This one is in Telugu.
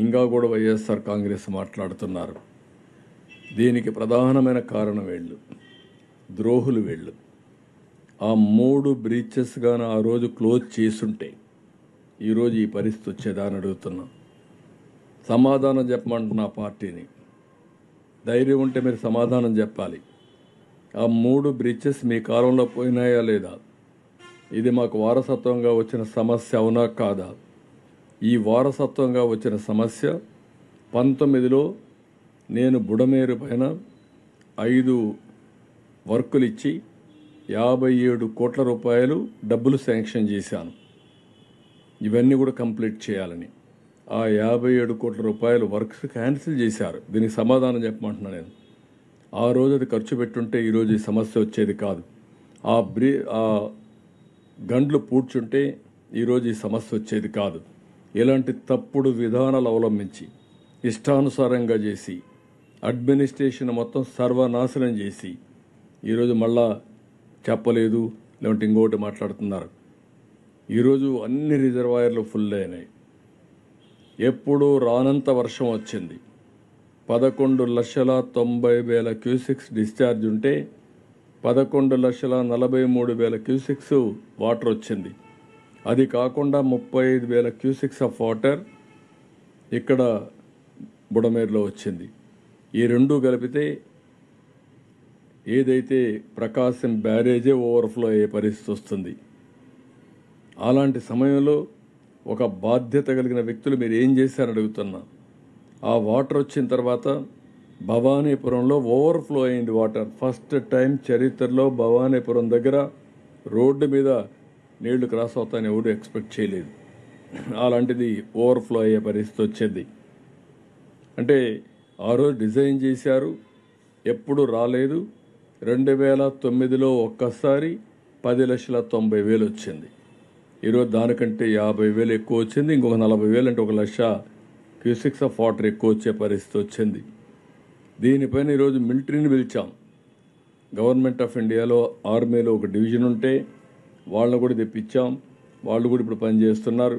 ఇంకా కూడా వైఎస్ఆర్ కాంగ్రెస్ మాట్లాడుతున్నారు. దీనికి ప్రధానమైన కారణం వీళ్ళు, ద్రోహులు వీళ్ళు. ఆ 3 బ్రీచెస్ గాను ఆ రోజు క్లోజ్ చేసుంటే ఈరోజు ఈ పరిస్థితి వచ్చేదా అని అడుగుతున్నా. సమాధానం చెప్పమంటున్నా పార్టీని. ధైర్యం ఉంటే మీరు సమాధానం చెప్పాలి. ఆ 3 బ్రిడ్జెస్ మీ కాలంలో పోయినాయా లేదా? ఇది మాకు వారసత్వంగా వచ్చిన సమస్య అవునా కాదా? ఈ వారసత్వంగా వచ్చిన సమస్య 19లో నేను బుడమేరు పైన 5 వర్కులు ఇచ్చి 57 కోట్ల రూపాయలు డబ్బులు శాంక్షన్ చేశాను. ఇవన్నీ కూడా కంప్లీట్ చేయాలని. ఆ 57 కోట్ల రూపాయలు వర్క్స్ క్యాన్సిల్ చేశారు. దీనికి సమాధానం చెప్పమంటున్నా నేను. ఆ రోజు అది ఖర్చు పెట్టుంటే ఈరోజు ఈ సమస్య వచ్చేది కాదు. ఆ గండ్లు పూడ్చుంటే ఈరోజు ఈ సమస్య వచ్చేది కాదు. ఇలాంటి తప్పుడు విధానాలు అవలంబించి ఇష్టానుసారంగా చేసి అడ్మినిస్ట్రేషన్ మొత్తం సర్వనాశనం చేసి ఈరోజు మళ్ళా చెప్పలేదు లేదంటే ఇంకోటి మాట్లాడుతున్నారు. ఈరోజు అన్ని రిజర్వాయర్లు ఫుల్ అయినాయి. ఎప్పుడూ రానంత వర్షం వచ్చింది. 11,90,000 క్యూసెక్స్ డిశ్చార్జ్ ఉంటే 11,43,000 క్యూసెక్స్ వాటర్ వచ్చింది. అది కాకుండా 35,000 క్యూసెక్స్ ఆఫ్ వాటర్ ఇక్కడ బుడమేరులో వచ్చింది. ఈ రెండు కలిపితే ఏదైతే ప్రకాశం బ్యారేజే ఓవర్ఫ్లో అయ్యే పరిస్థితి వస్తుంది. అలాంటి సమయంలో ఒక బాధ్యత కలిగిన వ్యక్తులు మీరు ఏం చేశారని అడుగుతున్నా. ఆ వాటర్ వచ్చిన తర్వాత భవానీపురంలో ఓవర్ఫ్లో అయింది వాటర్. ఫస్ట్ టైం చరిత్రలో భవానీపురం దగ్గర రోడ్డు మీద నీళ్లు క్రాస్ అవుతాయని ఎవరు ఎక్స్పెక్ట్ చేయలేదు. అలాంటిది ఓవర్ఫ్లో అయ్యే పరిస్థితి వచ్చింది. అంటే ఆ రోజు డిజైన్ చేశారు, ఎప్పుడు రాలేదు. 2009లో ఒక్కసారి 10,90,000 వచ్చింది. ఈరోజు దానికంటే 50,000 ఎక్కువ వచ్చింది. ఇంకొక 40,000 అంటే 1,00,000 క్యూసెక్స్ ఆఫ్ వాటర్ ఎక్కువ వచ్చే పరిస్థితి వచ్చింది. దీనిపైన ఈరోజు మిలిటరీని పిలిచాం. గవర్నమెంట్ ఆఫ్ ఇండియాలో ఆర్మీలో ఒక డివిజన్ ఉంటే వాళ్ళని కూడా తెప్పించాం. వాళ్ళు కూడా ఇప్పుడు పనిచేస్తున్నారు.